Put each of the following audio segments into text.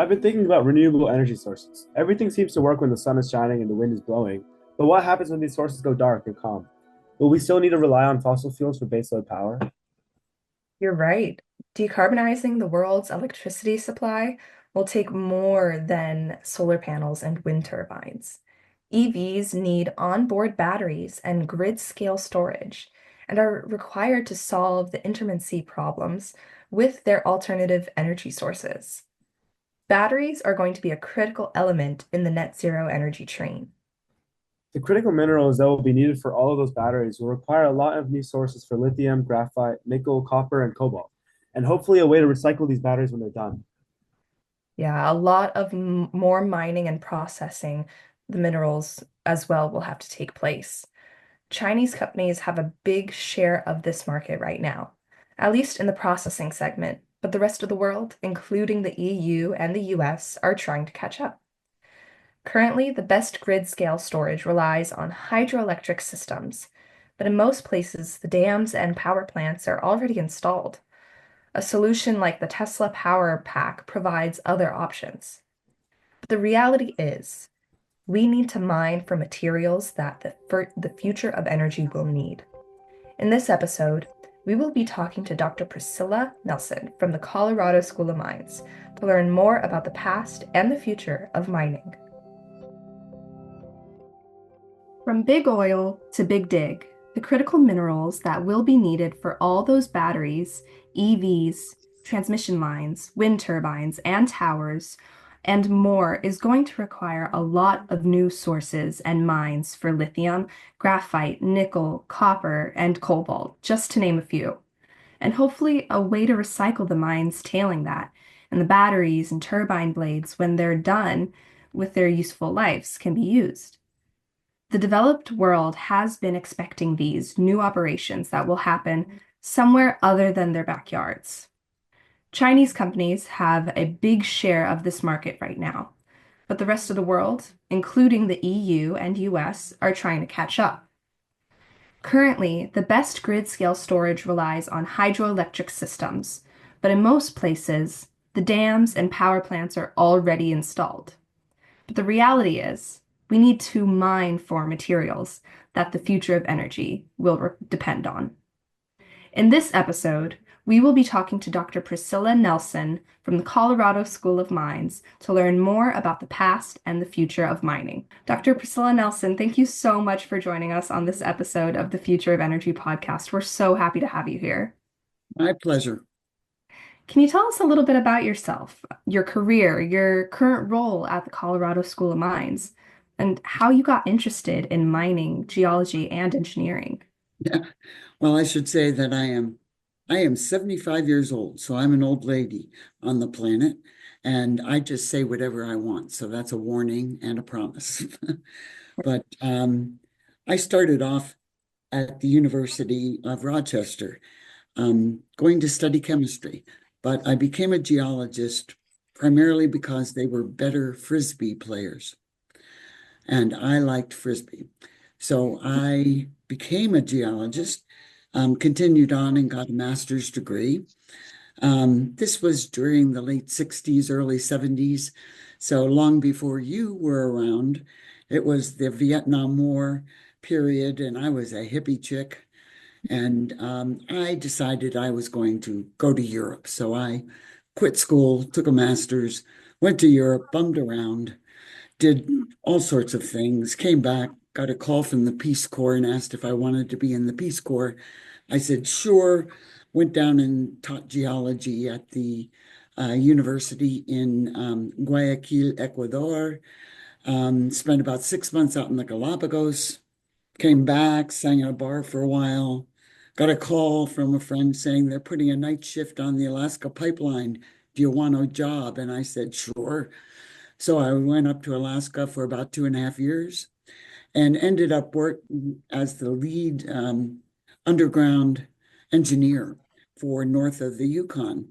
I've been thinking about renewable energy sources. Everything seems to work when the sun is shining and the wind is blowing. But what happens when these sources go dark or calm? Will we still need to rely on fossil fuels for baseload power? You're right. Decarbonizing the world's electricity supply will take more than solar panels and wind turbines. EVs need onboard batteries and grid scale storage and are required to solve the intermittency problems with their alternative energy sources. Batteries are going to be a critical element in the net zero energy train. The critical minerals that will be needed for all of those batteries will require a lot of new sources for lithium, graphite, nickel, copper, and cobalt, and hopefully a way to recycle these batteries when they're done. Yeah, a lot of more mining and processing the minerals as well will have to take place. Chinese companies have a big share of this market right now, at least in the processing segment, but the rest of the world, including the EU and the US, are trying to catch up. Currently, the best grid scale storage relies on hydroelectric systems, but in most places, the dams and power plants are already installed. A solution like the Tesla Power Pack provides other options. But the reality is, we need to mine for materials that the future of energy will need. In this episode, we will be talking to Dr. Priscilla Nelson from the Colorado School of Mines to learn more about the past and the future of mining. From big oil to big dig, the critical minerals that will be needed for all those batteries, EVs, transmission lines, wind turbines, and towers, and more is going to require a lot of new sources and mines for lithium, graphite, nickel, copper, and cobalt, just to name a few. And hopefully a way to recycle the mines tailing that, and the batteries and turbine blades, when they're done with their useful lives, can be used. The developed world has been expecting these new operations that will happen somewhere other than their backyards. Chinese companies have a big share of this market right now, but the rest of the world, including the EU and US, are trying to catch up. Currently, the best grid scale storage relies on hydroelectric systems, but in most places, the dams and power plants are already installed. But the reality is, we need to mine for materials that the future of energy will depend on. In this episode, we will be talking to Dr. Priscilla Nelson from the Colorado School of Mines to learn more about the past and the future of mining. Dr. Priscilla Nelson, thank you so much for joining us on this episode of the Future of Energy podcast. We're so happy to have you here. My pleasure. Can you tell us a little bit about yourself, your career, your current role at the Colorado School of Mines, and how you got interested in mining, geology, and engineering? Yeah. Well, I should say that I am 75 years old, so I'm an old lady on the planet, and I just say whatever I want. So that's a warning and a promise. But I started off at the University of Rochester, going to study chemistry, but I became a geologist primarily because they were better frisbee players, and I liked frisbee. So I became a geologist, continued on and got a master's degree. This was during the late 60s, early 70s. So long before you were around, it was the Vietnam War period, and I was a hippie chick. And I decided I was going to go to Europe. So I quit school, took a master's, went to Europe, bummed around, did all sorts of things, came back, got a call from the Peace Corps and asked if I wanted to be in the Peace Corps. I said, sure. Went down and taught geology at the university in Guayaquil, Ecuador. Spent about 6 months out in the Galapagos, came back, sang at a bar for a while, got a call from a friend saying they're putting a night shift on the Alaska pipeline. Do you want a job? And I said, sure. So I went up to Alaska for about 2.5 years and ended up working as the lead underground engineer for north of the Yukon.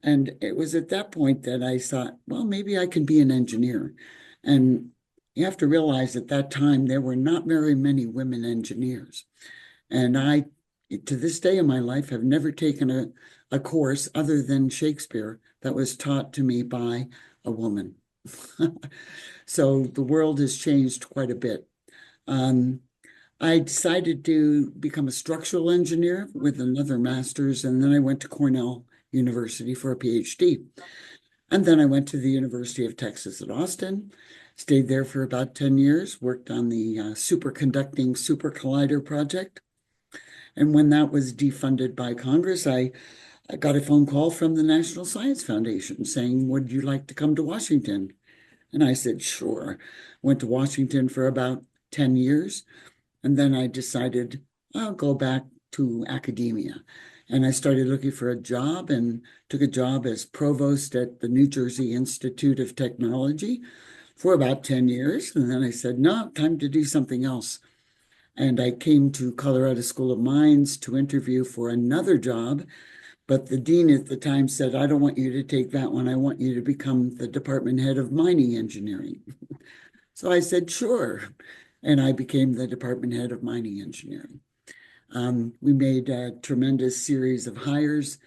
And it was at that point that I thought, well, maybe I can be an engineer. And you have to realize at that time there were not very many women engineers. And I, to this day in my life, have never taken a course other than Shakespeare that was taught to me by a woman. So the world has changed quite a bit. Um, I decided to become a structural engineer with another master's, and then I went to Cornell University for a PhD. And then I went to the University of Texas at Austin, stayed there for about 10 years, worked on the superconducting super collider project. And when that was defunded by Congress, I got a phone call from the National Science Foundation saying, would you like to come to Washington? And I said, sure. Went to Washington for about 10 years. And then I decided I'll go back to academia. And I started looking for a job and took a job as provost at the New Jersey Institute of Technology for about 10 years. And then I said, no, time to do something else. And I came to Colorado School of Mines to interview for another job. But the dean at the time said, I don't want you to take that one. I want you to become the department head of mining engineering. So I said, sure. And I became the department head of mining engineering. We made a tremendous series of hires.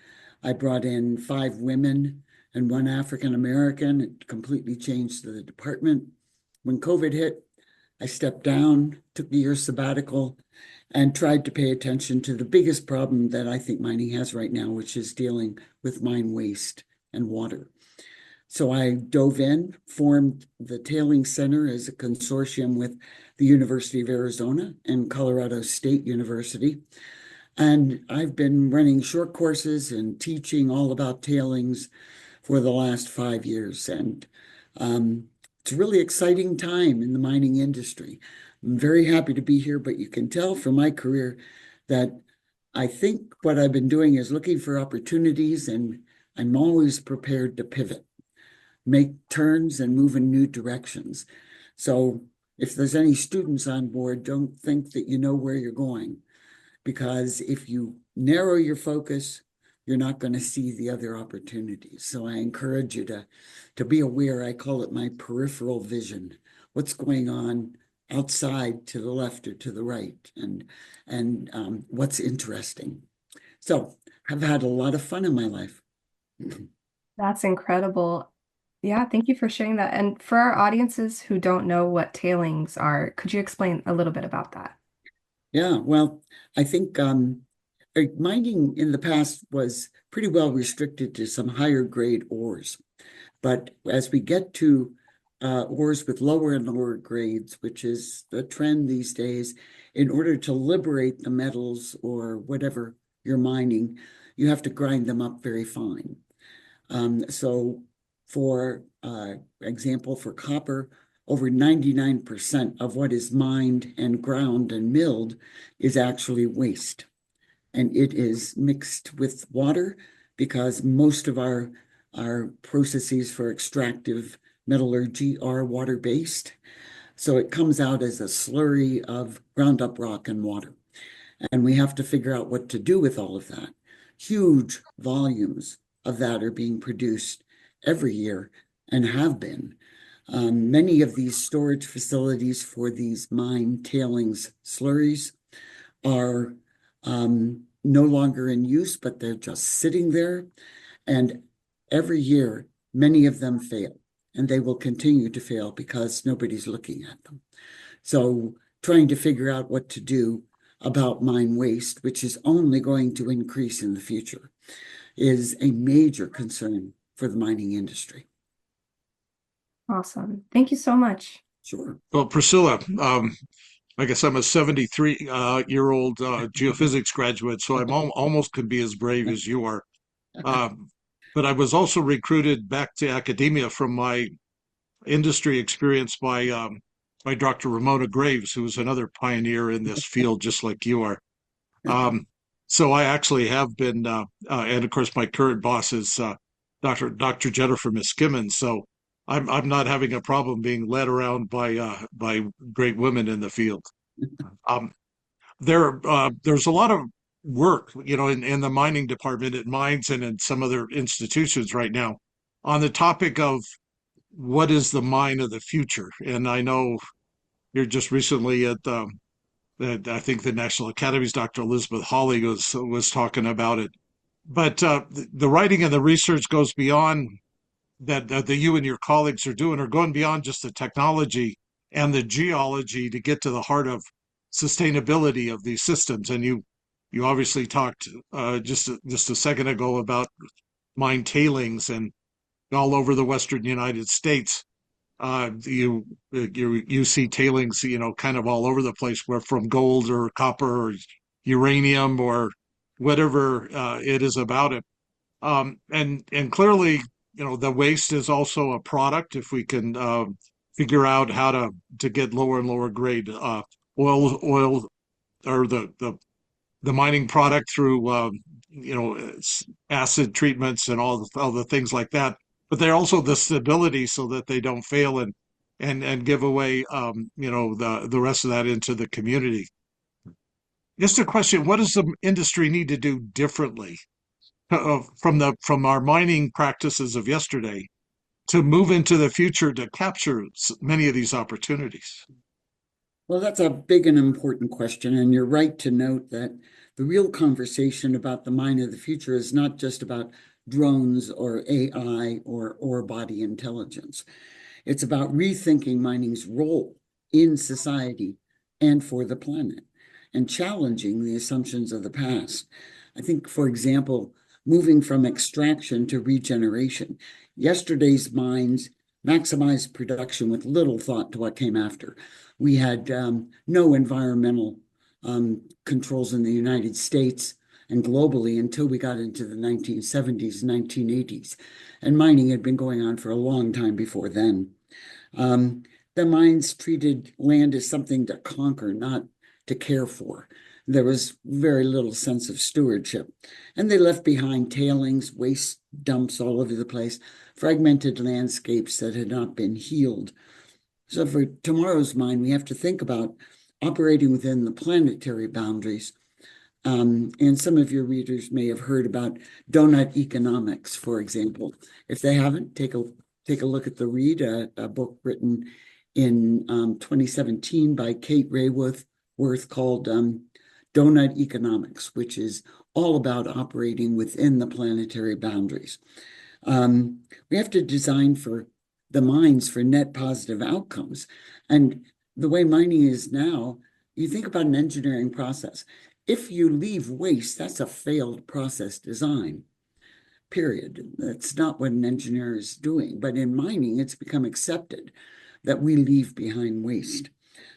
I brought in 5 women and 1 African American. It completely changed the department. When COVID hit, I stepped down, took a year sabbatical, and tried to pay attention to the biggest problem that I think mining has right now, which is dealing with mine waste and water. So I dove in, formed the Tailing Center as a consortium with the University of Arizona and Colorado State University. And I've been running short courses and teaching all about tailings for the last 5 years. And it's a really exciting time in the mining industry. I'm very happy to be here, but you can tell from my career that I think what I've been doing is looking for opportunities, and I'm always prepared to pivot, make turns, and move in new directions. So if there's any students on board, don't think that you know where you're going, because if you narrow your focus, you're not going to see the other opportunities. So I encourage you to be aware. I call it my peripheral vision. What's going on outside to the left or to the right, and what's interesting. So I've had a lot of fun in my life. That's incredible. Yeah, thank you for sharing that. And for our audiences who don't know what tailings are, could you explain a little bit about that? Yeah, well, I think mining in the past was pretty well restricted to some higher grade ores. But as we get to ores with lower and lower grades, which is the trend these days, in order to liberate the metals or whatever you're mining, you have to grind them up very fine. So for example, for copper, over 99% of what is mined and ground and milled is actually waste. And it is mixed with water because most of our processes for extractive metallurgy are water-based. So it comes out as a slurry of ground up rock and water. And we have to figure out what to do with all of that. Huge volumes of that are being produced every year and have been. Many of these storage facilities for these mine tailings slurries are no longer in use, but they're just sitting there. And every year, many of them fail, and they will continue to fail because nobody's looking at them. So trying to figure out what to do about mine waste, which is only going to increase in the future, is a major concern for the mining industry. Awesome. Thank you so much. Sure. Well, Priscilla, I guess I'm a 73-year-old geophysics graduate, so I'm almost could be as brave as you are. But I was also recruited back to academia from my industry experience by Dr. Ramona Graves, who's another pioneer in this field, just like you are. Um, so I actually have been, and of course, my current boss is Dr. Jennifer Miskimmon. So I'm not having a problem being led around by great women in the field. Um, there's a lot of work, in the mining department at mines and in some other institutions right now on the topic of what is the mine of the future. And I know you're just recently at I think the National Academy's Dr. Elizabeth Hawley was talking about it. But the writing and the research goes beyond that you and your colleagues are doing are going beyond just the technology and the geology to get to the heart of sustainability of these systems. And you obviously talked just a second ago about mine tailings and all over the Western United States. You see tailings, kind of all over the place, where from gold or copper or uranium or whatever it is about it. And clearly, the waste is also a product. If we can figure out how to get lower and lower grade oil or the mining product through acid treatments and all the things like that. But they're also the stability so that they don't fail and give away the rest of that into the community. Just a question: what does the industry need to do differently from our mining practices of yesterday to move into the future to capture many of these opportunities? Well, that's a big and important question, and you're right to note that the real conversation about the mine of the future is not just about drones or AI or ore body intelligence. It's about rethinking mining's role in society and for the planet, and challenging the assumptions of the past. I think, for example, moving from extraction to regeneration. Yesterday's mines maximized production with little thought to what came after. We had no environmental controls in the United States and globally until we got into the 1970s, 1980s. And mining had been going on for a long time before then. The mines treated land as something to conquer, not to care for. There was very little sense of stewardship. And they left behind tailings, waste dumps all over the place, fragmented landscapes that had not been healed. So for tomorrow's mine, we have to think about operating within the planetary boundaries. And some of your readers may have heard about donut economics, for example. If they haven't, take a look at the read, a book written in 2017 by Kate Rayworth called Donut Economics, which is all about operating within the planetary boundaries. We have to design for the mines for net positive outcomes. And the way mining is now, you think about an engineering process. If you leave waste, that's a failed process design, period. That's not what an engineer is doing. But in mining, it's become accepted that we leave behind waste.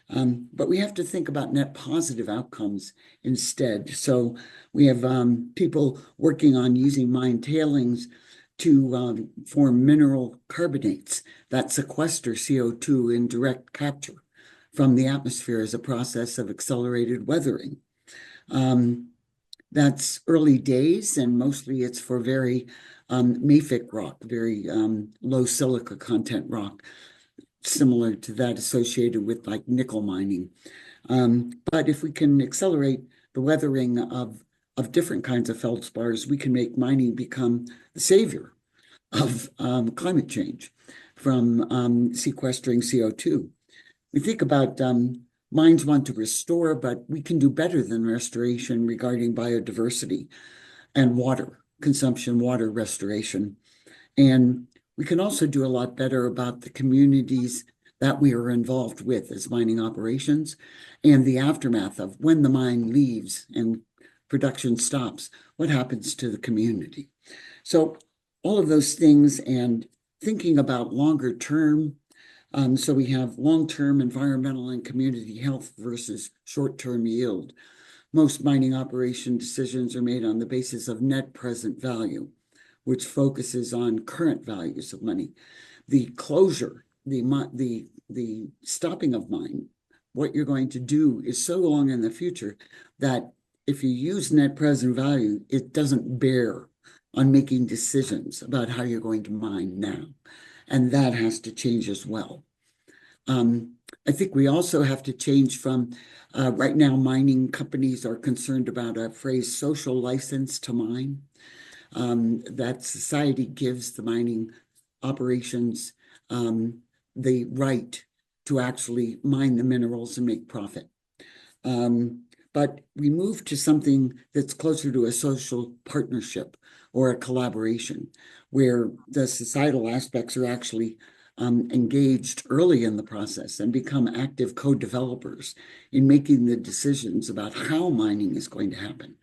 But we have to think about net positive outcomes instead. So we have people working on using mine tailings to form mineral carbonates that sequester CO2 in direct capture from the atmosphere as a process of accelerated weathering. That's early days, and mostly it's for very mafic rock, very low silica content rock, similar to that associated with like nickel mining. But if we can accelerate the weathering of different kinds of feldspars, we can make mining become the savior of climate change from sequestering CO2. We think about mines want to restore, but we can do better than restoration regarding biodiversity and water consumption, water restoration. And we can also do a lot better about the communities that we are involved with as mining operations and the aftermath of when the mine leaves and production stops, what happens to the community. So all of those things, and thinking about longer term. So we have long-term environmental and community health versus short-term yield. Most mining operation decisions are made on the basis of net present value, which focuses on current values of money. The closure, the stopping of mine, what you're going to do is so long in the future that if you use net present value, it doesn't bear on making decisions about how you're going to mine now. And that has to change as well. I think we also have to change from, right now, mining companies are concerned about a phrase, social license to mine, that society gives the mining operations the right to actually mine the minerals and make profit. But we move to something that's closer to a social partnership or a collaboration where the societal aspects are actually engaged early in the process and become active co-developers in making the decisions about how mining is going to happen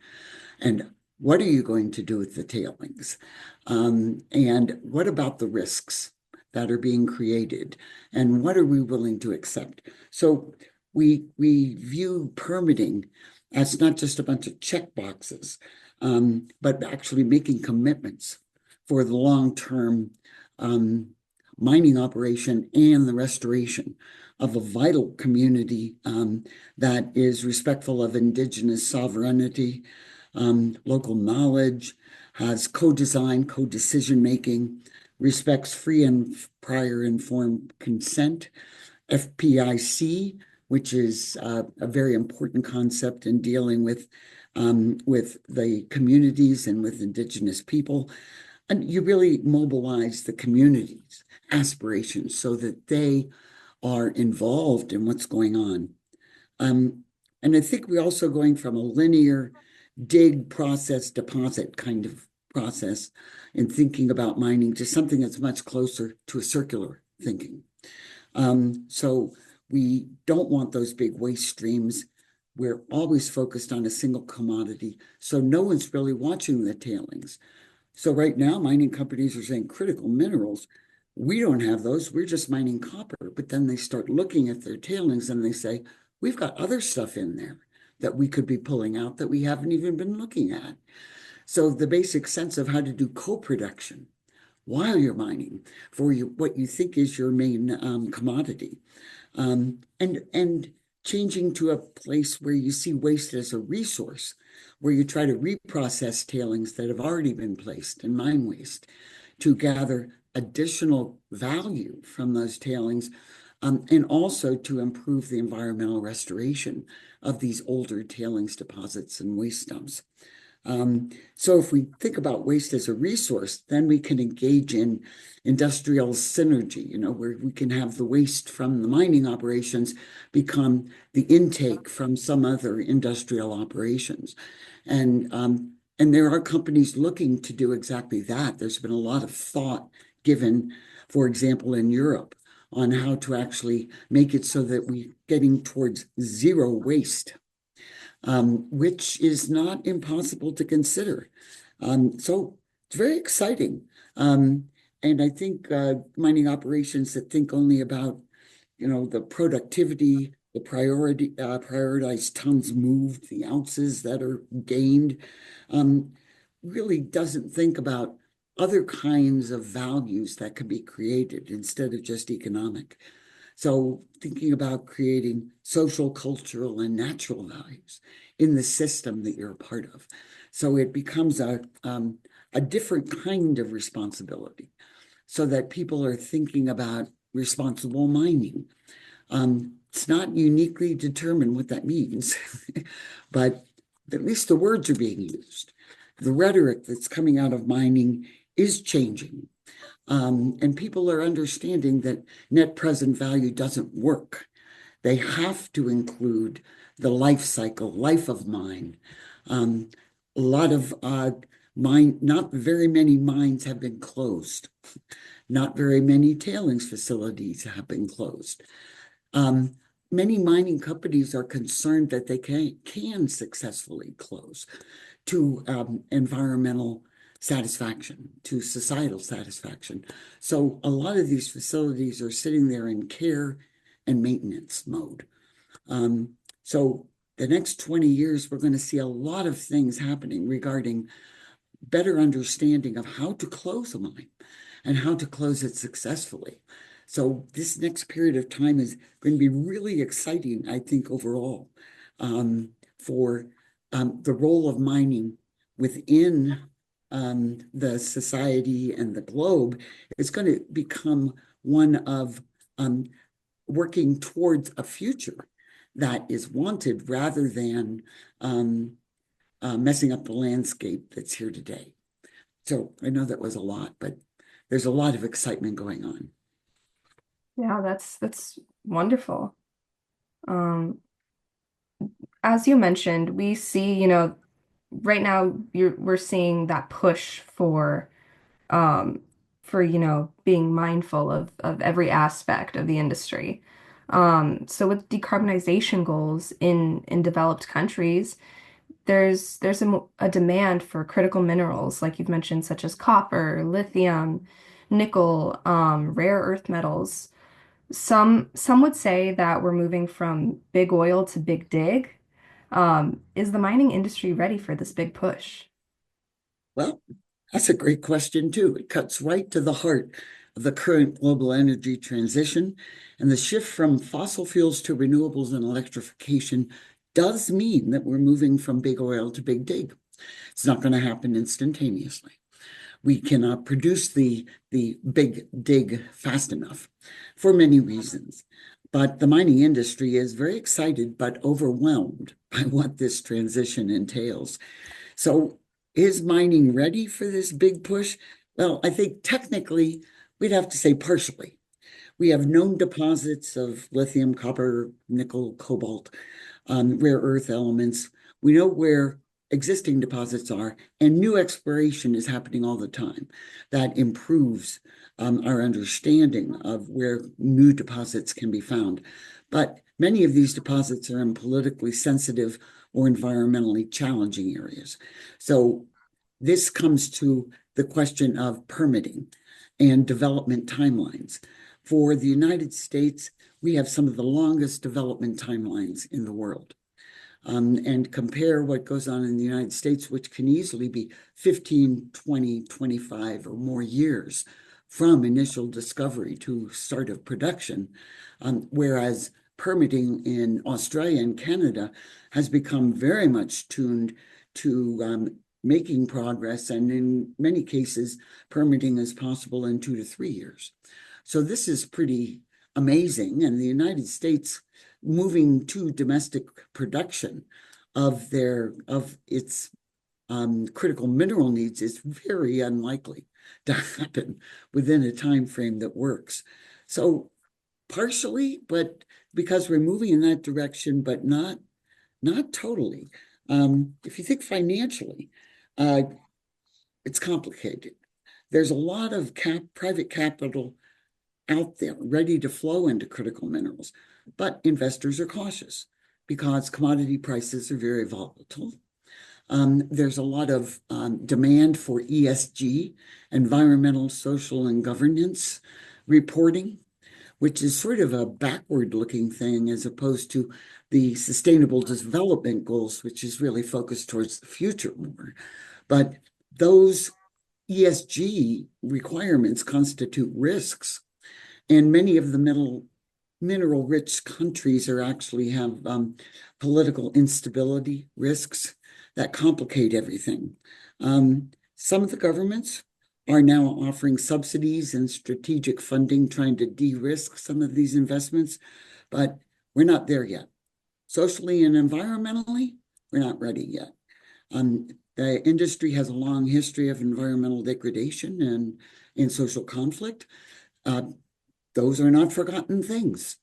and what are you going to do with the tailings, and what about the risks that are being created, and what are we willing to accept? So we view permitting as not just a bunch of check boxes, but actually making commitments for the long-term mining operation and the restoration of a vital community that is respectful of indigenous sovereignty, local knowledge, has co-design, co-decision making, respects free and prior informed consent, FPIC, which is a very important concept in dealing with the communities and with indigenous people. And you really mobilize the community's aspirations so that they are involved in what's going on. And I think we're also going from a linear dig, process, deposit kind of process in thinking about mining to something that's much closer to a circular thinking. So we don't want those big waste streams. We're always focused on a single commodity, so no one's really watching the tailings. So right now, mining companies are saying critical minerals, we don't have those, we're just mining copper. But then they start looking at their tailings and they say, we've got other stuff in there that we could be pulling out that we haven't even been looking at. So the basic sense of how to do co-production while you're mining for what you think is your main commodity, and changing to a place where you see waste as a resource, where you try to reprocess tailings that have already been placed in mine waste to gather additional value from those tailings, and also to improve the environmental restoration of these older tailings deposits and waste dumps. So if we think about waste as a resource, then we can engage in industrial synergy, where we can have the waste from the mining operations become the intake from some other industrial operations. And there are companies looking to do exactly that. There's been a lot of thought given, for example, in Europe, on how to actually make it so that we're getting towards zero waste, which is not impossible to consider. So it's very exciting. And I think mining operations that think only about, the productivity, the prioritized tons moved, the ounces that are gained, really doesn't think about other kinds of values that can be created instead of just economic. So thinking about creating social, cultural, and natural values in the system that you're a part of. So it becomes a different kind of responsibility, so that people are thinking about responsible mining. It's not uniquely determined what that means, but at least the words are being used. The rhetoric that's coming out of mining is changing. And people are understanding that net present value doesn't work. They have to include the life cycle, life of mine. A lot of not very many mines have been closed. Not very many tailings facilities have been closed. Many mining companies are concerned that they can successfully close to environmental satisfaction, to societal satisfaction. So a lot of these facilities are sitting there in care and maintenance mode. So the next 20 years, we're going to see a lot of things happening regarding better understanding of how to close a mine and how to close it successfully. So this next period of time is going to be really exciting, I think, overall, for the role of mining within the society and the globe. Is going to become one of working towards a future that is wanted rather than messing up the landscape that's here today. So I know that was a lot, but there's a lot of excitement going on. Yeah, that's wonderful. As you mentioned, we see, right now we're seeing that push um, for being mindful of every aspect of the industry. So with decarbonization goals in developed countries, there's a demand for critical minerals, like you've mentioned, such as copper, lithium, nickel, rare earth metals. Some would say that we're moving from big oil to big dig. Is the mining industry ready for this big push? Well, that's a great question, too. It cuts right to the heart of the current global energy transition. And the shift from fossil fuels to renewables and electrification does mean that we're moving from big oil to big dig. It's not going to happen instantaneously. We cannot produce the big dig fast enough for many reasons. But the mining industry is very excited but overwhelmed by what this transition entails. So is mining ready for this big push? Well, I think technically we'd have to say partially. We have known deposits of lithium, copper, nickel, cobalt, rare earth elements. We know where existing deposits are, and new exploration is happening all the time. That improves our understanding of where new deposits can be found. But many of these deposits are in politically sensitive or environmentally challenging areas. So this comes to the question of permitting and development timelines. For the United States, we have some of the longest development timelines in the world. And compare what goes on in the United States, which can easily be 15, 20, 25 or more years from initial discovery to start of production, whereas permitting in Australia and Canada has become very much tuned to making progress, and in many cases, permitting is possible in 2 to 3 years. So this is pretty amazing, and the United States moving to domestic production of its critical mineral needs is very unlikely to happen within a time frame that works. So partially, but because we're moving in that direction, but not totally. If you think financially, it's complicated. There's a lot of private capital out there ready to flow into critical minerals, but investors are cautious because commodity prices are very volatile. There's a lot of demand for ESG, environmental, social, and governance reporting, which is sort of a backward-looking thing as opposed to the Sustainable Development Goals, which is really focused towards the future more. But those ESG requirements constitute risks, and many of the mineral-rich countries actually have political instability risks that complicate everything. Some of the governments are now offering subsidies and strategic funding, trying to de-risk some of these investments, but we're not there yet. Socially and environmentally, we're not ready yet. The industry has a long history of environmental degradation and social conflict. Those are not forgotten things.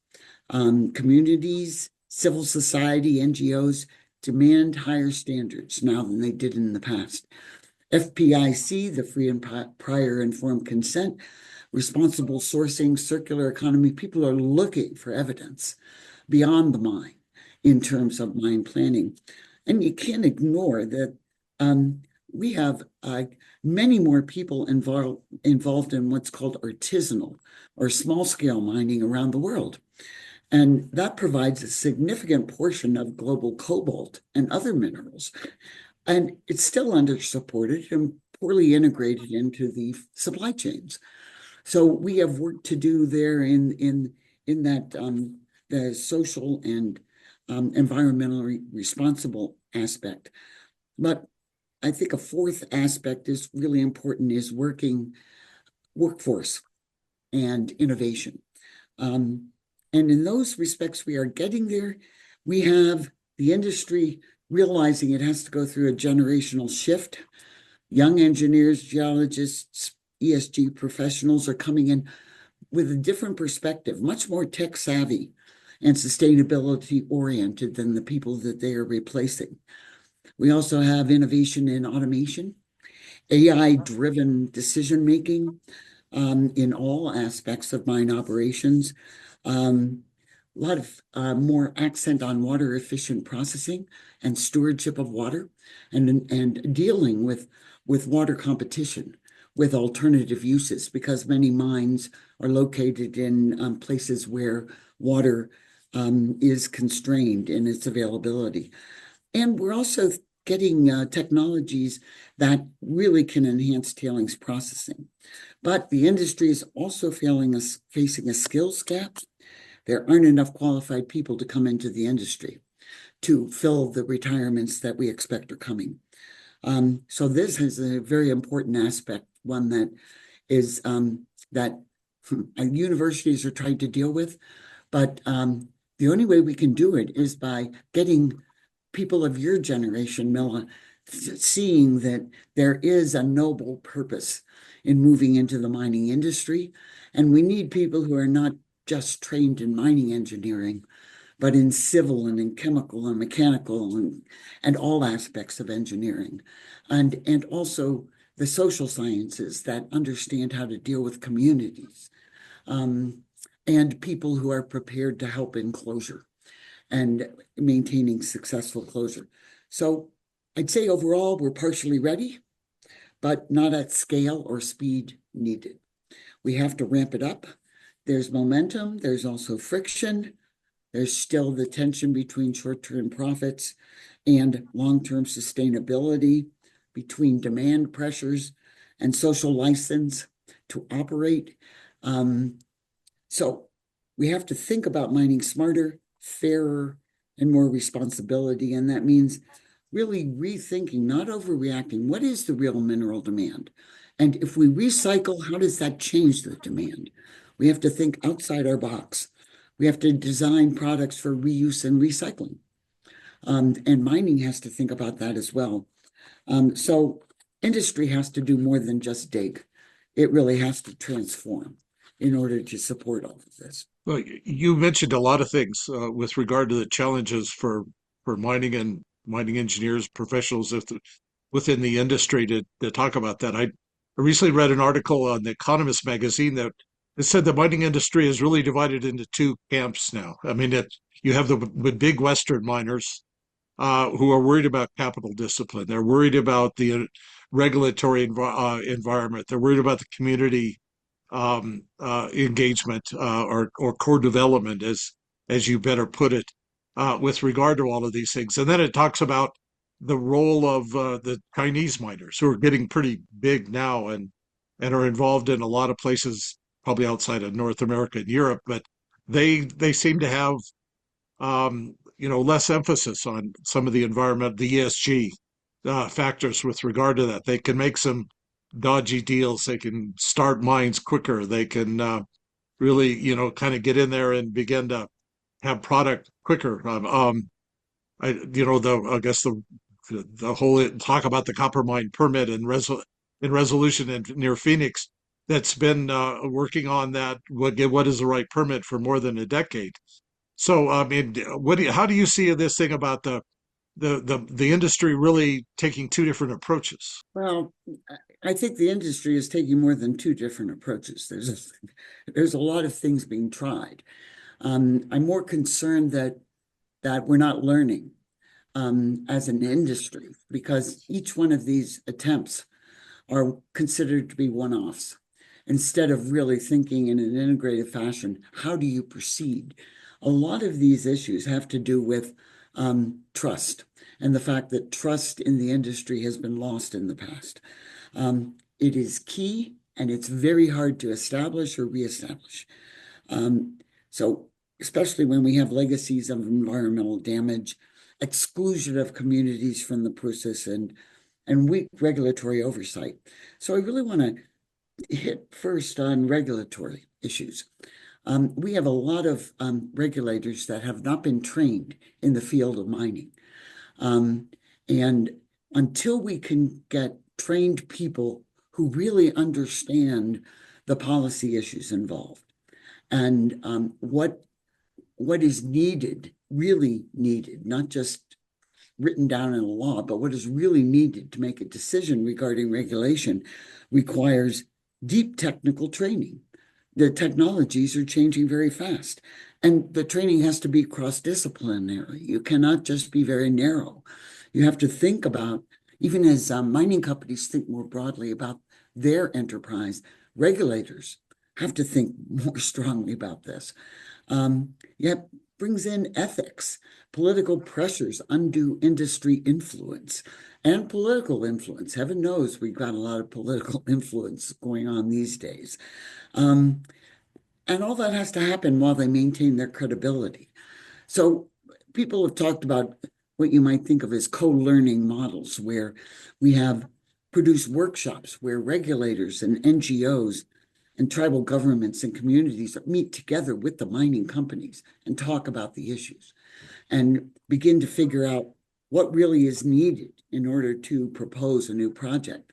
Communities, civil society, NGOs demand higher standards now than they did in the past. FPIC, the free and prior informed consent, responsible sourcing, circular economy, people are looking for evidence beyond the mine in terms of mine planning. And you can't ignore that we have many more people involved in what's called artisanal or small-scale mining around the world. And that provides a significant portion of global cobalt and other minerals. And it's still under-supported and poorly integrated into the supply chains. So we have work to do there in that the social and environmentally responsible aspect. But I think a fourth aspect is really important, is workforce and innovation. And in those respects, we are getting there. We have the industry realizing it has to go through a generational shift. Young engineers, geologists, ESG professionals are coming in with a different perspective, much more tech savvy and sustainability oriented than the people that they are replacing. We also have innovation in automation, AI-driven decision-making in all aspects of mine operations. A lot of more accent on water efficient processing and stewardship of water, and dealing with water competition, with alternative uses, because many mines are located in places where water is constrained in its availability. And we're also getting technologies that really can enhance tailings processing. But the industry is also facing a skills gap. There aren't enough qualified people to come into the industry to fill the retirements that we expect are coming. So this is a very important aspect, one that is that universities are trying to deal with. But the only way we can do it is by getting people of your generation, Milla, seeing that there is a noble purpose in moving into the mining industry. And we need people who are not just trained in mining engineering, but in civil and in chemical and mechanical and all aspects of engineering. And also the social sciences that understand how to deal with communities, and people who are prepared to help in closure and maintaining successful closure. So I'd say overall, we're partially ready, but not at scale or speed needed. We have to ramp it up. There's momentum. There's also friction. There's still the tension between short-term profits and long-term sustainability, between demand pressures and social license to operate. So we have to think about mining smarter, fairer, and more responsibility. And that means really rethinking, not overreacting. What is the real mineral demand? And if we recycle, how does that change the demand? We have to think outside our box. We have to design products for reuse and recycling. And mining has to think about that as well. So industry has to do more than just dig. It really has to transform in order to support all of this. Well, you mentioned a lot of things with regard to the challenges for mining and mining engineers, professionals within the industry to talk about that. I recently read an article on The Economist magazine that it said the mining industry is really divided into two camps now. I mean, you have the big Western miners who are worried about capital discipline. They're worried about the regulatory environment. They're worried about the community engagement or core development, as you better put it, with regard to all of these things. And then it talks about the role of the Chinese miners, who are getting pretty big now and are involved in a lot of places, probably outside of North America and Europe, but they seem to have less emphasis on some of the environment, the ESG factors with regard to that. They can make some dodgy deals. They can start mines quicker. They can really, kind of get in there and begin to have product quicker. I guess the whole talk about the copper mine permit and resolution near Phoenix that's been working on that. What is the right permit for more than a decade? So, I mean, how do you see this thing about the industry really taking two different approaches? Well, I think the industry is taking more than two different approaches. There's a lot of things being tried. I'm more concerned that we're not learning as an industry, because each one of these attempts are considered to be one-offs, instead of really thinking in an integrated fashion, how do you proceed? A lot of these issues have to do with trust, and the fact that trust in the industry has been lost in the past. It is key, and it's very hard to establish or reestablish. So especially when we have legacies of environmental damage, exclusion of communities from the process, and weak regulatory oversight. So I really want to hit first on regulatory issues. We have a lot of regulators that have not been trained in the field of mining. And until we can get trained people who really understand the policy issues involved and what is needed, really needed, not just written down in a law, but what is really needed to make a decision regarding regulation requires deep technical training. The technologies are changing very fast, and the training has to be cross-disciplinary. You cannot just be very narrow. You have to think about, even as mining companies think more broadly about their enterprise, regulators have to think more strongly about this. Yet brings in ethics, political pressures, undue industry influence, and political influence. Heaven knows we've got a lot of political influence going on these days. And all that has to happen while they maintain their credibility. So people have talked about what you might think of as co-learning models, where we have produced workshops where regulators and NGOs and tribal governments and communities meet together with the mining companies and talk about the issues and begin to figure out what really is needed in order to propose a new project.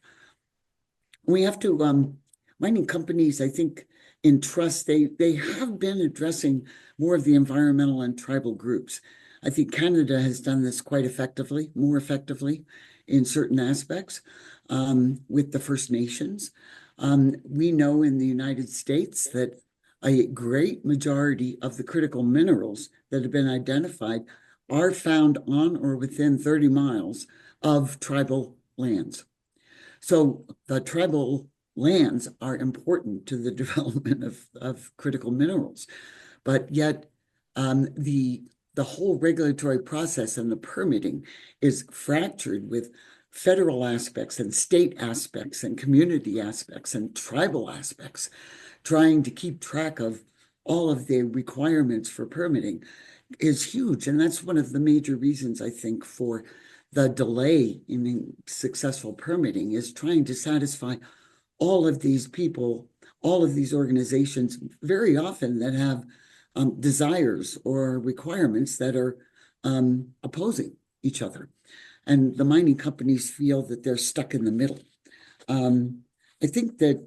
We have to, mining companies, I think, in trust, they have been addressing more of the environmental and tribal groups. I think Canada has done this quite effectively, more effectively in certain aspects with the First Nations. We know in the United States that a great majority of the critical minerals that have been identified are found on or within 30 miles of tribal lands. So the tribal lands are important to the development of critical minerals, but yet the whole regulatory process and the permitting is fractured with federal aspects and state aspects and community aspects and tribal aspects, trying to keep track of all of the requirements for permitting is huge. And that's one of the major reasons, I think, for the delay in successful permitting, is trying to satisfy all of these people, all of these organizations, very often that have desires or requirements that are opposing each other. And the mining companies feel that they're stuck in the middle. I think that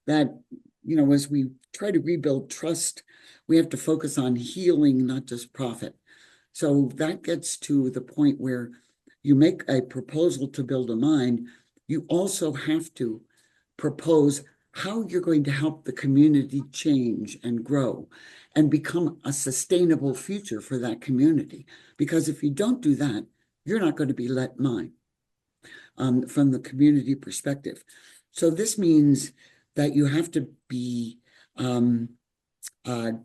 as we try to rebuild trust, we have to focus on healing, not just profit. So that gets to the point where you make a proposal to build a mine, you also have to propose how you're going to help the community change and grow and become a sustainable future for that community. Because if you don't do that, you're not going to be let mine from the community perspective. So this means that you have to be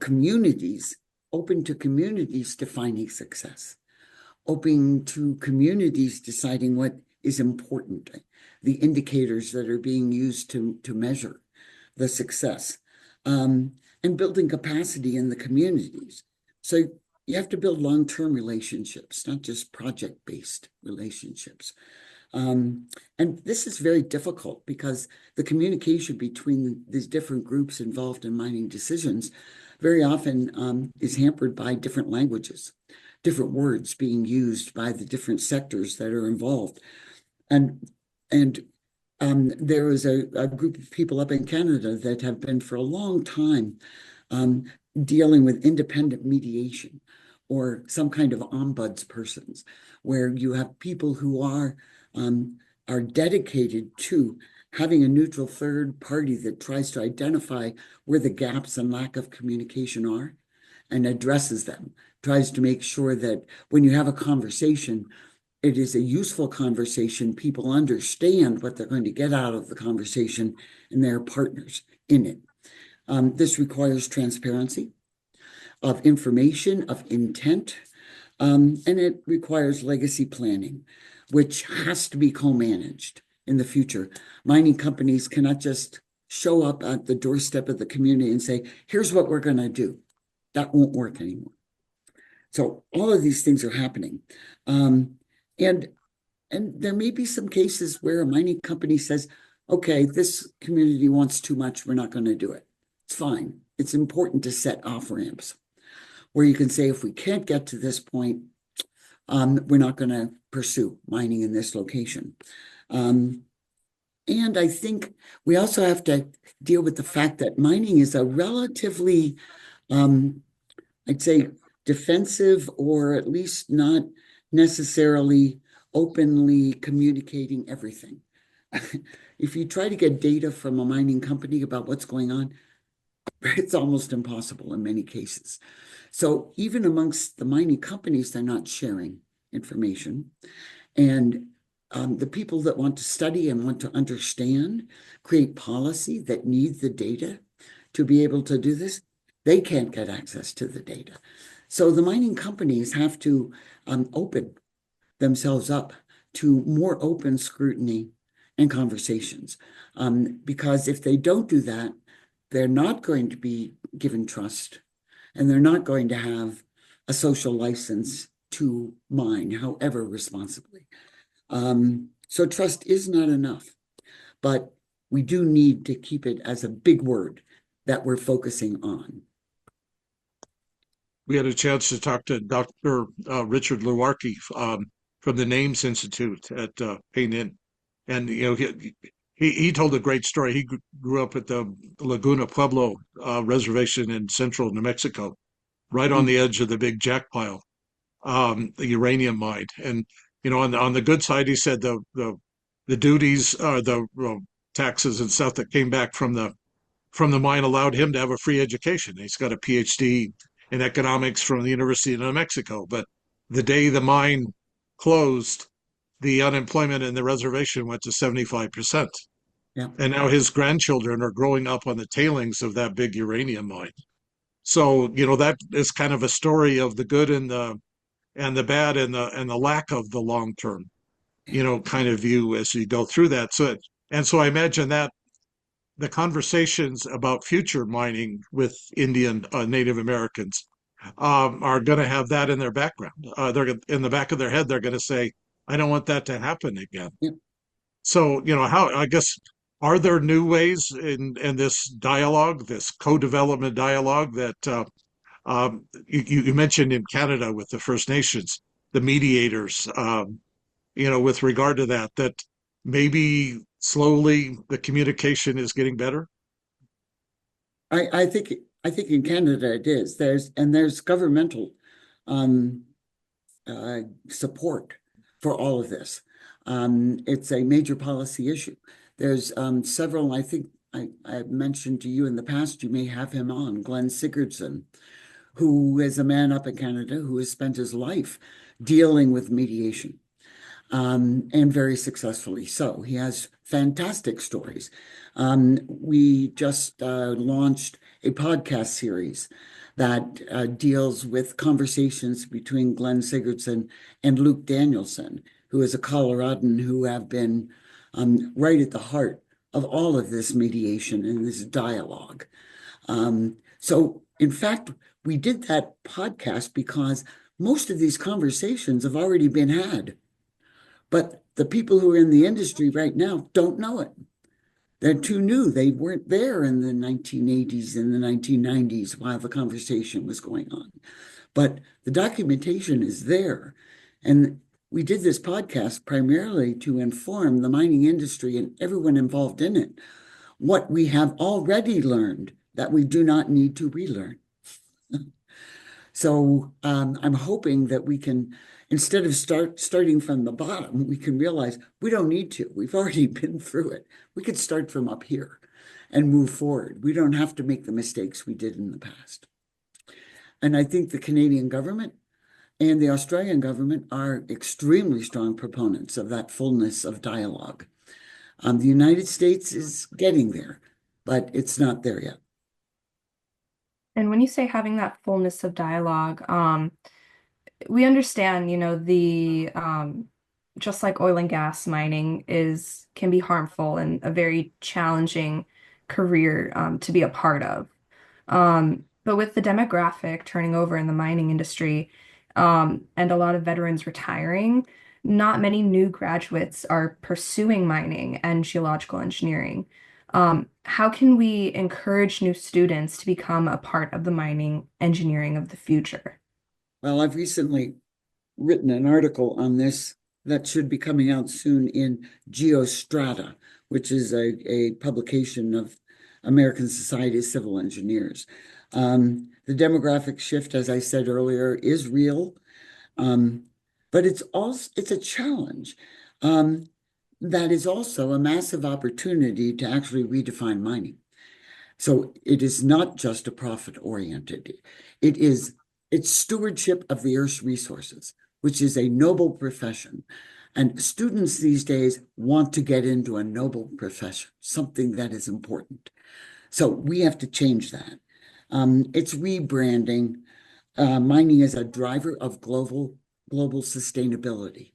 communities, open to communities defining success, open to communities deciding what is important, the indicators that are being used to measure the success, and building capacity in the communities. So you have to build long-term relationships, not just project-based relationships. And this is very difficult because the communication between these different groups involved in mining decisions very often is hampered by different languages, different words being used by the different sectors that are involved. And there is a group of people up in Canada that have been for a long time dealing with independent mediation or some kind of ombuds persons, where you have people who are dedicated to having a neutral third party that tries to identify where the gaps and lack of communication are and addresses them, tries to make sure that when you have a conversation, it is a useful conversation. People understand what they're going to get out of the conversation, and they're partners in it. This requires transparency of information, of intent, and it requires legacy planning, which has to be co-managed in the future. Mining companies cannot just show up at the doorstep of the community and say, here's what we're going to do. That won't work anymore. So all of these things are happening. And there may be some cases where a mining company says, okay, this community wants too much, we're not going to do it. It's fine. It's important to set off ramps where you can say, if we can't get to this point, we're not going to pursue mining in this location. And I think we also have to deal with the fact that mining is a relatively, I'd say, defensive, or at least not necessarily openly communicating everything. If you try to get data from a mining company about what's going on, it's almost impossible in many cases. So even amongst the mining companies, they're not sharing information. And the people that want to study and want to understand, create policy that needs the data to be able to do this, they can't get access to the data. So the mining companies have to open themselves up to more open scrutiny and conversations. Because if they don't do that, they're not going to be given trust, and they're not going to have a social license to mine, however responsibly. So trust is not enough, but we do need to keep it as a big word that we're focusing on. We had a chance to talk to Dr. Richard Lewarke from the Names Institute at Payne. And he told a great story. He grew up at the Laguna Pueblo reservation in central New Mexico, right on the edge of the big jack pile, the uranium mine. And on the good side, he said the duties, the taxes and stuff that came back from the mine allowed him to have a free education. He's got a PhD in economics from the University of New Mexico. But the day the mine closed, the unemployment in the reservation went to 75%. Yeah. And now his grandchildren are growing up on the tailings of that big uranium mine. So, that is kind of a story of the good and the bad and the lack of the long term, kind of view as you go through that. So I imagine that the conversations about future mining with Indian Native Americans are going to have that in their background. They're in the back of their head. They're going to say, "I don't want that to happen again." Yep. So, how I guess are there new ways in this dialogue, this co-development dialogue that you mentioned in Canada with the First Nations, the mediators, with regard to that maybe slowly the communication is getting better? I think in Canada it is. There's governmental support for all of this. It's a major policy issue. There's several, I think I mentioned to you in the past, you may have him on, Glenn Sigurdsson, who is a man up in Canada who has spent his life dealing with mediation. And very successfully so. He has fantastic stories. We just launched a podcast series that deals with conversations between Glenn Sigurdsson and Luke Danielson, who is a Coloradan who have been right at the heart of all of this mediation and this dialogue. So, in fact, we did that podcast because most of these conversations have already been had. But the people who are in the industry right now don't know it. They're too new. They weren't there in the 1980s and the 1990s while the conversation was going on. But the documentation is there. And we did this podcast primarily to inform the mining industry and everyone involved in it what we have already learned that we do not need to relearn. So I'm hoping that we can, instead of starting from the bottom, we can realize we don't need to. We've already been through it. We could start from up here and move forward. We don't have to make the mistakes we did in the past. And I think the Canadian government and the Australian government are extremely strong proponents of that fullness of dialogue. The United States is getting there, but it's not there yet. And when you say having that fullness of dialogue, we understand, the just like oil and gas mining can be harmful and a very challenging career to be a part of. But with the demographic turning over in the mining industry, and a lot of veterans retiring, not many new graduates are pursuing mining and geological engineering. How can we encourage new students to become a part of the mining engineering of the future? Well, I've recently written an article on this that should be coming out soon in Geostrata, which is a publication of American Society of Civil Engineers. The demographic shift, as I said earlier, is real. but it's a challenge. That is also a massive opportunity to actually redefine mining. So it is not just a profit oriented. It's stewardship of the Earth's resources, which is a noble profession. And students these days want to get into a noble profession, something that is important. So we have to change that. It's rebranding mining as a driver of global sustainability.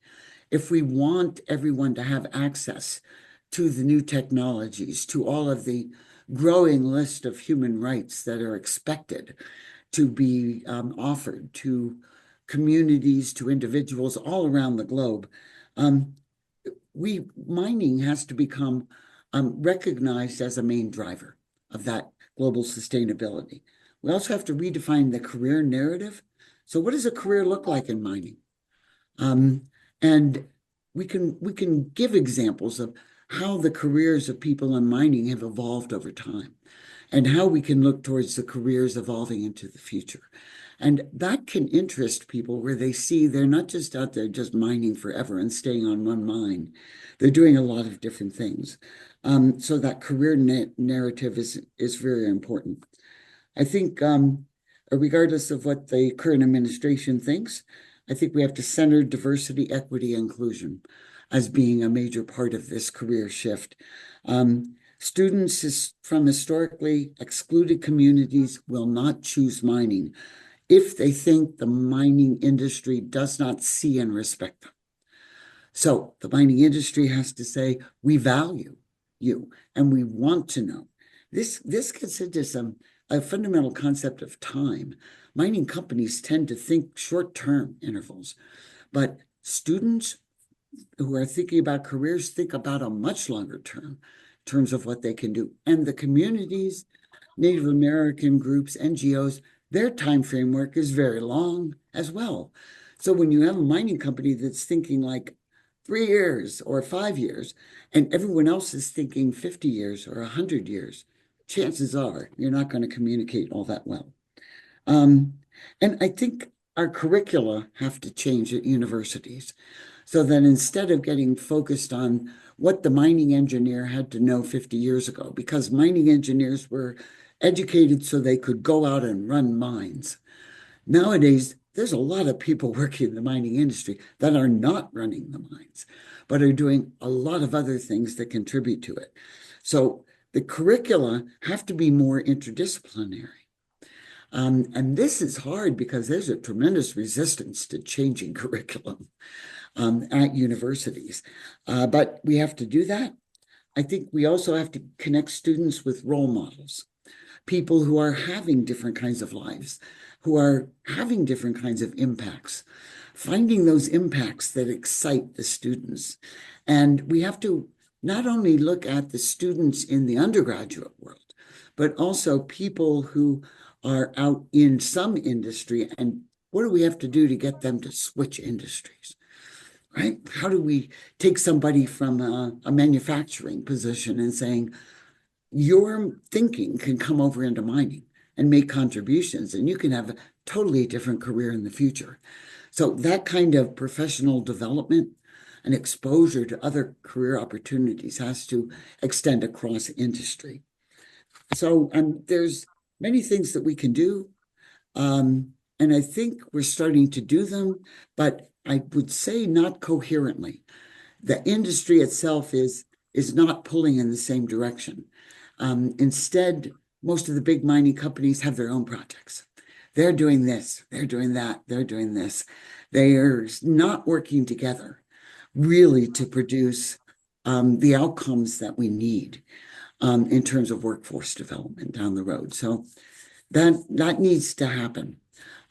If we want everyone to have access to the new technologies, to all of the growing list of human rights that are expected to be offered to communities, to individuals all around the globe, um, mining has to become recognized as a main driver of that global sustainability. We also have to redefine the career narrative. So what does a career look like in mining? And we can give examples of how the careers of people in mining have evolved over time and how we can look towards the careers evolving into the future. And that can interest people where they see they're not just out there just mining forever and staying on one mine. They're doing a lot of different things. So that career narrative is very important. I think regardless of what the current administration thinks, I think we have to center diversity, equity, inclusion as being a major part of this career shift. Students from historically excluded communities will not choose mining if they think the mining industry does not see and respect them. So the mining industry has to say, we value you and we want to know. This gets into a fundamental concept of time. Mining companies tend to think short-term intervals, but students who are thinking about careers think about a much longer term in terms of what they can do. And the communities, Native American groups, NGOs, their time framework is very long as well. So when you have a mining company that's thinking like 3 years or 5 years, and everyone else is thinking 50 years or 100 years, chances are you're not going to communicate all that well. And I think our curricula have to change at universities so that instead of getting focused on what the mining engineer had to know 50 years ago, because mining engineers were educated so they could go out and run mines. Nowadays, there's a lot of people working in the mining industry that are not running the mines, but are doing a lot of other things that contribute to it. So the curricula have to be more interdisciplinary. And this is hard because there's a tremendous resistance to changing curriculum at universities. But we have to do that. I think we also have to connect students with role models, people who are having different kinds of lives, who are having different kinds of impacts, finding those impacts that excite the students. And we have to not only look at the students in the undergraduate world, but also people who are out in some industry, and what do we have to do to get them to switch industries, right? How do we take somebody from a manufacturing position and saying, your thinking can come over into mining and make contributions, and you can have a totally different career in the future. So that kind of professional development and exposure to other career opportunities has to extend across industry. So there's many things that we can do. And I think we're starting to do them, but I would say not coherently. The industry itself is not pulling in the same direction. Instead, most of the big mining companies have their own projects. They're doing this, they're doing that, they're doing this. They are not working together really to produce the outcomes that we need in terms of workforce development down the road. So that needs to happen.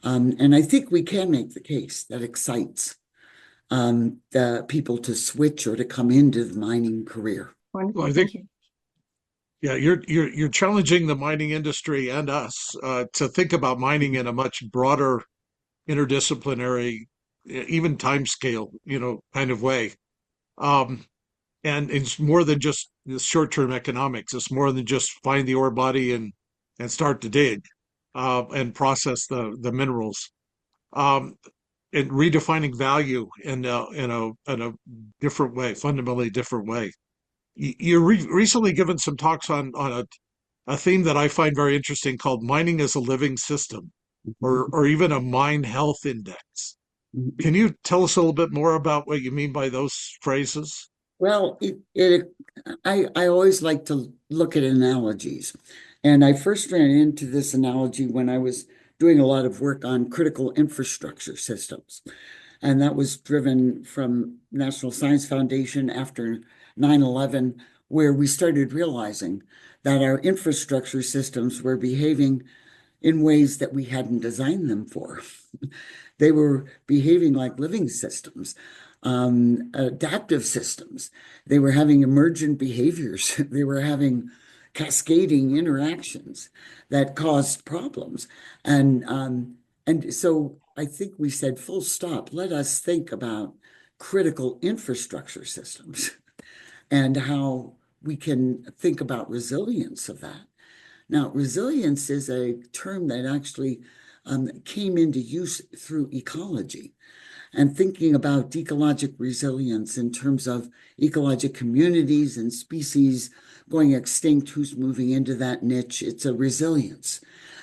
And I think we can make the case that excites the people to switch or to come into the mining career. Wonderful. Well, I Thank think, you. yeah, you're challenging the mining industry and us to think about mining in a much broader, interdisciplinary, even time scale, kind of way. Um, and it's more than just the short-term economics. It's more than just find the ore body and start to dig and process the minerals. Um, and redefining value in a different way, fundamentally different way. You recently given some talks on a theme that I find very interesting called mining as a living system, or even a mine health index. Can you tell us a little bit more about what you mean by those phrases? Well, I always like to look at analogies. And I first ran into this analogy when I was doing a lot of work on critical infrastructure systems. And that was driven from National Science Foundation after 9/11, where we started realizing that our infrastructure systems were behaving in ways that we hadn't designed them for. They were behaving like living systems, adaptive systems. They were having emergent behaviors. They were having cascading interactions that caused problems. And so I think we said, full stop, let us think about critical infrastructure systems and how we can think about resilience of that. Now, resilience is a term that actually came into use through ecology and thinking about ecologic resilience in terms of ecologic communities and species going extinct, who's moving into that niche. It's a resilience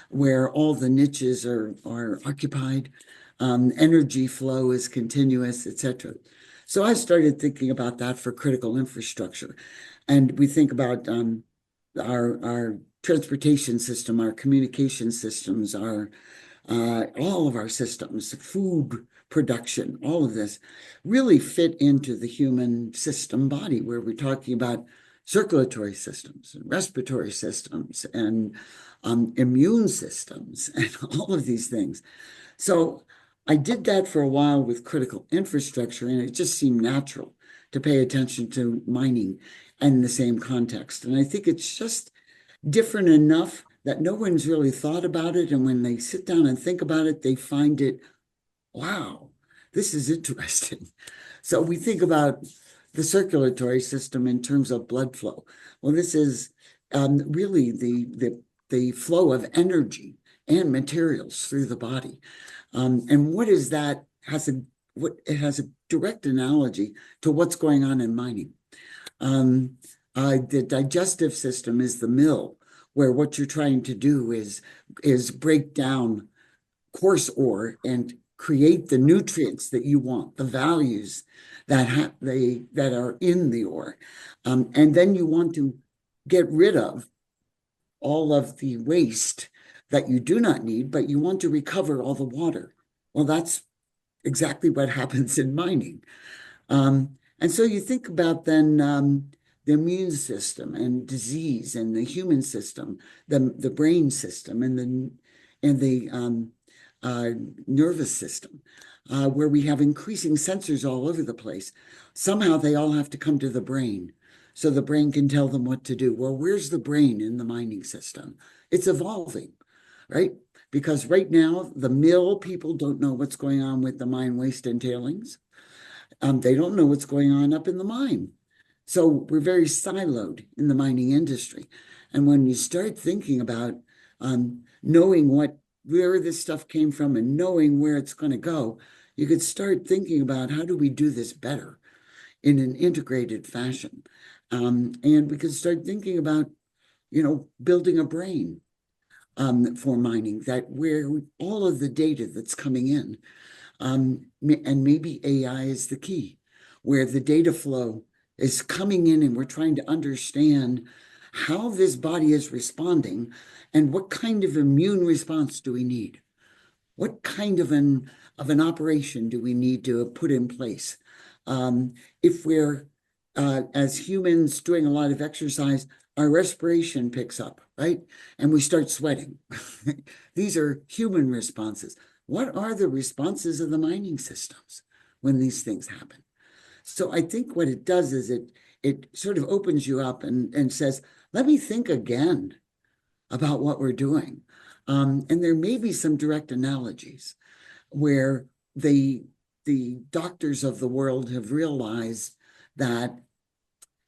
where all the niches are occupied, energy flow is continuous, etc. So I started thinking about that for critical infrastructure. And we think about our transportation system, our communication systems, our all of our systems, food production, all of this really fit into the human system body, where we're talking about circulatory systems and respiratory systems and immune systems and all of these things. So I did that for a while with critical infrastructure, and it just seemed natural to pay attention to mining in the same context. And I think it's just different enough that no one's really thought about it. And when they sit down and think about it, they find it, wow, this is interesting. So we think about the circulatory system in terms of blood flow. Well, this is really the flow of energy and materials through the body. And what is that? It has a direct analogy to what's going on in mining. The digestive system is the mill, where what you're trying to do is break down coarse ore and create the nutrients that you want, the values that are in the ore. And then you want to get rid of all of the waste that you do not need, but you want to recover all the water. Well, that's exactly what happens in mining. And so you think about then the immune system and disease and the human system, the brain system and the nervous system, where we have increasing sensors all over the place. Somehow they all have to come to the brain so the brain can tell them what to do. Well, where's the brain in the mining system? It's evolving, right? Because right now, the mill people don't know what's going on with the mine waste and tailings. They don't know what's going on up in the mine. So we're very siloed in the mining industry. And when you start thinking about knowing where this stuff came from and knowing where it's going to go, you could start thinking about how do we do this better in an integrated fashion. And we could start thinking about, building a brain for mining, that where all of the data that's coming in, and maybe AI is the key, where the data flow is coming in and we're trying to understand how this body is responding and what kind of immune response do we need? What kind of an operation do we need to put in place? If we're, as humans, doing a lot of exercise, our respiration picks up, right? And we start sweating. These are human responses. What are the responses of the mining systems when these things happen? So I think what it does is it sort of opens you up and says, let me think again about what we're doing. And there may be some direct analogies where the doctors of the world have realized that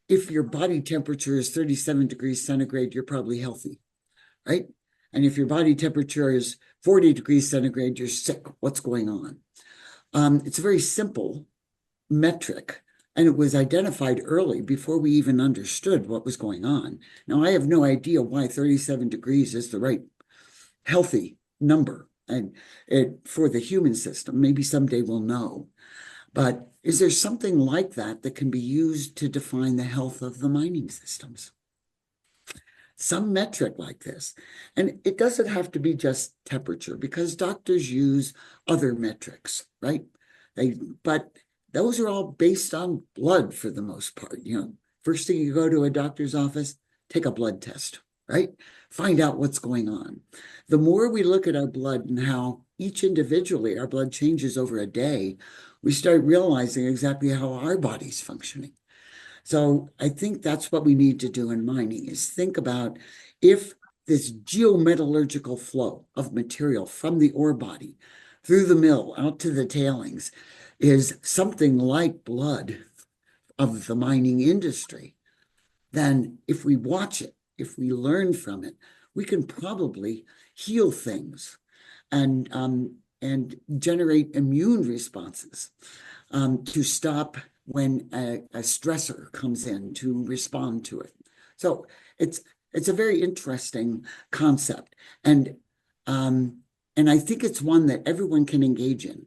if your body temperature is 37 degrees centigrade, you're probably healthy, right? And if your body temperature is 40 degrees centigrade, you're sick. What's going on? It's a very simple metric, and it was identified early before we even understood what was going on. Now, I have no idea why 37 degrees is the right healthy number and for the human system. Maybe someday we'll know. But is there something like that that can be used to define the health of the mining systems? Some metric like this. And it doesn't have to be just temperature, because doctors use other metrics, right? But those are all based on blood for the most part. First thing you go to a doctor's office, take a blood test, right? Find out what's going on. The more we look at our blood and how each individually our blood changes over a day, we start realizing exactly how our body's functioning. So I think that's what we need to do in mining, is think about if this geometallurgical flow of material from the ore body through the mill out to the tailings is something like blood of the mining industry, then if we watch it, if we learn from it, we can probably heal things and generate immune responses to stop when a stressor comes in, to respond to it. So it's a very interesting concept, and I think it's one that everyone can engage in,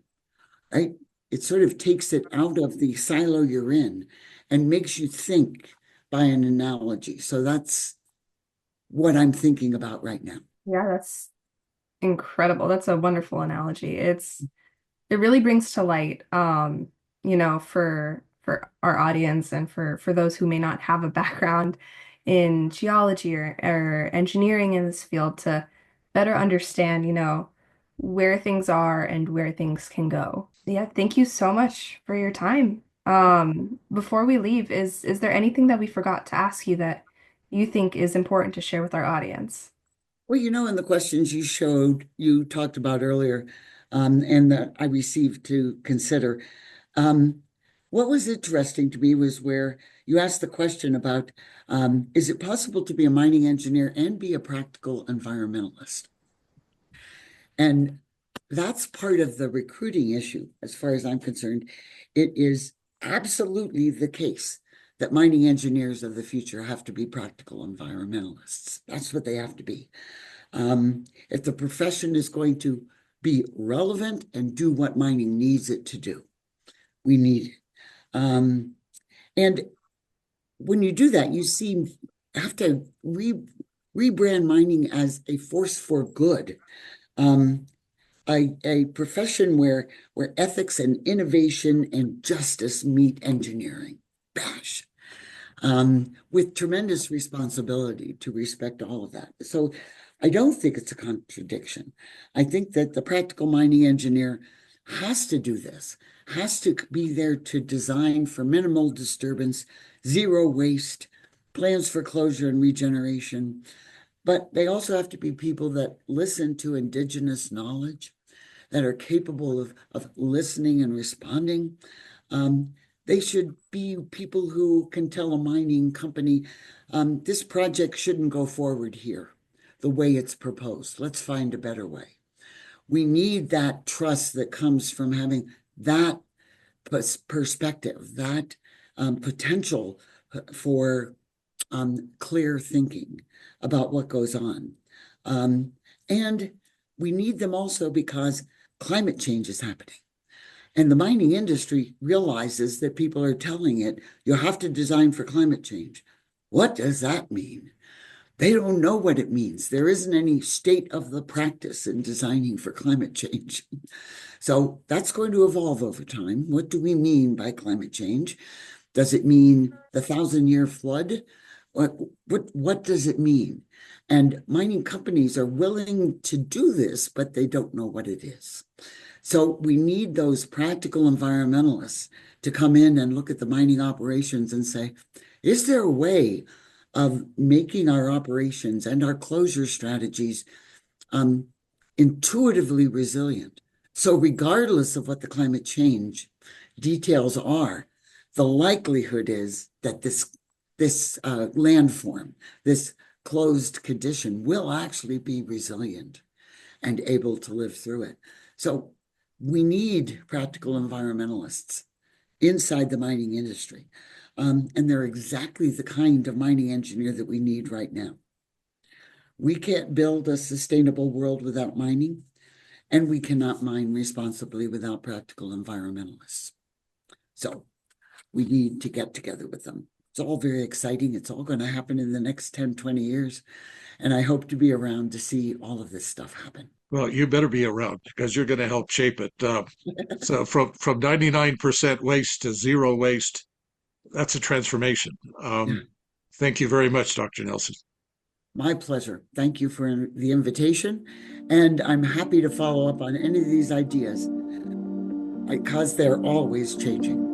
right? It sort of takes it out of the silo you're in and makes you think by an analogy. So that's what I'm thinking about right now. Yeah, that's incredible. That's a wonderful analogy. It really brings to light, for our audience and for those who may not have a background in geology or engineering in this field, to better understand, where things are and where things can go. Yeah, thank you so much for your time. Before we leave, is there anything that we forgot to ask you that you think is important to share with our audience? Well, in the questions you talked about earlier, and that I received to consider, what was interesting to me was where you asked the question about, is it possible to be a mining engineer and be a practical environmentalist? And that's part of the recruiting issue, as far as I'm concerned. It is absolutely the case that mining engineers of the future have to be practical environmentalists. That's what they have to be. If the profession is going to be relevant and do what mining needs it to do, we need it. And when you do that, you have to rebrand mining as a force for good. A profession where ethics and innovation and justice meet engineering. Bash. With tremendous responsibility to respect all of that. So I don't think it's a contradiction. I think that the practical mining engineer has to do this, has to be there to design for minimal disturbance, zero waste, plans for closure and regeneration. But they also have to be people that listen to indigenous knowledge, that are capable of listening and responding. They should be people who can tell a mining company, this project shouldn't go forward here the way it's proposed. Let's find a better way. We need that trust that comes from having that perspective, that potential for clear thinking about what goes on. And we need them also because climate change is happening. And the mining industry realizes that people are telling it, you have to design for climate change. What does that mean? They don't know what it means. There isn't any state of the practice in designing for climate change. So that's going to evolve over time. What do we mean by climate change? Does it mean the 1,000-year flood? What does it mean? And mining companies are willing to do this, but they don't know what it is. So we need those practical environmentalists to come in and look at the mining operations and say, is there a way of making our operations and our closure strategies intuitively resilient? So regardless of what the climate change details are, the likelihood is that this landform, this closed condition, will actually be resilient and able to live through it. So We need practical environmentalists inside the mining industry. And they're exactly the kind of mining engineer that we need right now. We can't build a sustainable world without mining, and we cannot mine responsibly without practical environmentalists. So we need to get together with them. It's all very exciting. It's all going to happen in the next 10, 20 years. And I hope to be around to see all of this stuff happen. Well, you better be around because you're going to help shape it. So from 99% waste to zero waste, that's a transformation. Thank you very much, Dr. Nelson. My pleasure. Thank you for the invitation. And I'm happy to follow up on any of these ideas because they're always changing.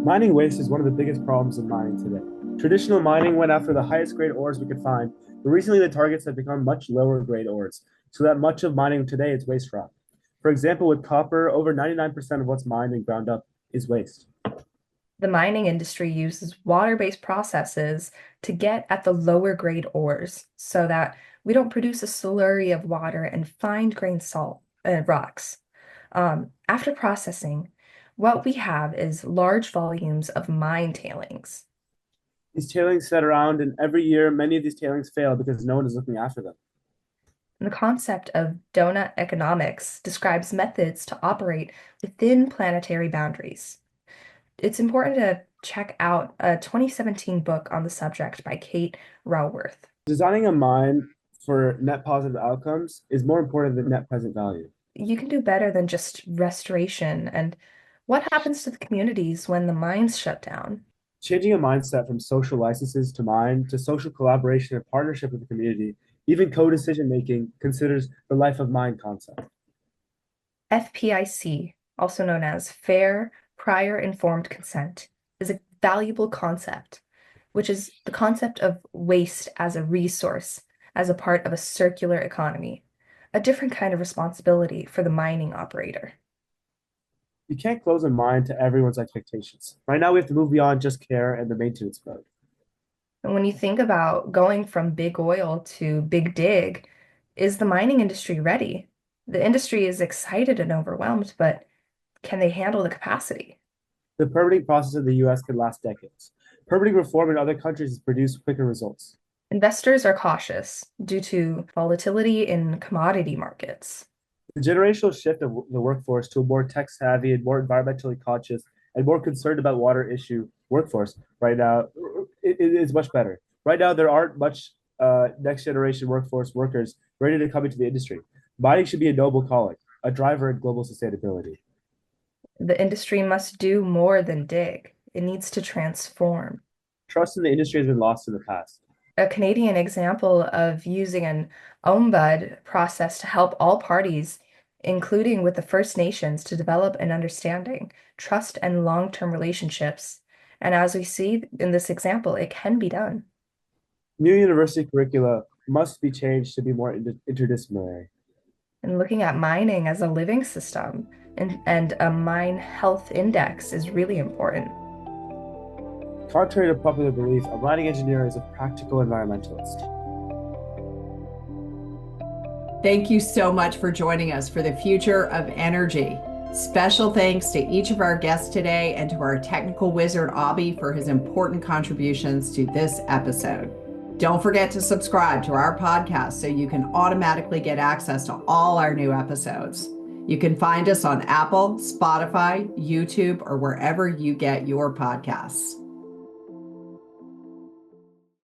Mining waste is one of the biggest problems in mining today. Traditional mining went after the highest grade ores we could find, but recently the targets have become much lower grade ores, so that much of mining today is waste rock. For example, with copper, over 99% of what's mined and ground up is waste. The mining industry uses water-based processes to get at the lower grade ores so that we don't produce a slurry of water and fine-grained salt rocks. After processing, what we have is large volumes of mine tailings. These tailings sit around, and every year many of these tailings fail because no one is looking after them. The concept of donut economics describes methods to operate within planetary boundaries. It's important to check out a 2017 book on the subject by Kate Raworth. Designing a mine for net positive outcomes is more important than net present value. You can do better than just restoration. And what happens to the communities when the mines shut down? Changing a mindset from social licenses to mine to social collaboration and partnership with the community, even co-decision making, considers the life of mine concept. FPIC, also known as Fair Prior Informed Consent, is a valuable concept, which is the concept of waste as a resource, as a part of a circular economy, a different kind of responsibility for the mining operator. You can't close a mine to everyone's expectations. Right now, we have to move beyond just care and the maintenance mode. And when you think about going from big oil to big dig, is the mining industry ready? The industry is excited and overwhelmed, but can they handle the capacity? The permitting process in the US could last decades. Permitting reform in other countries has produced quicker results. Investors are cautious due to volatility in commodity markets. The generational shift of the workforce to a more tech-savvy and more environmentally conscious and more concerned about water issue workforce right now it is much better. Right now, there aren't much next-generation workforce workers ready to come into the industry. Mining should be a noble calling, a driver in global sustainability. The industry must do more than dig. It needs to transform. Trust in the industry has been lost in the past. A Canadian example of using an ombud process to help all parties, including with the First Nations, to develop an understanding, trust, and long-term relationships. And as we see in this example, it can be done. New university curricula must be changed to be more interdisciplinary. And looking at mining as a living system and a mine health index is really important. Contrary to popular belief, a mining engineer is a practical environmentalist. Thank you so much for joining us for the Future of Energy. Special thanks to each of our guests today and to our technical wizard, Abhi, for his important contributions to this episode. Don't forget to subscribe to our podcast so you can automatically get access to all our new episodes. You can find us on Apple, Spotify, YouTube, or wherever you get your podcasts.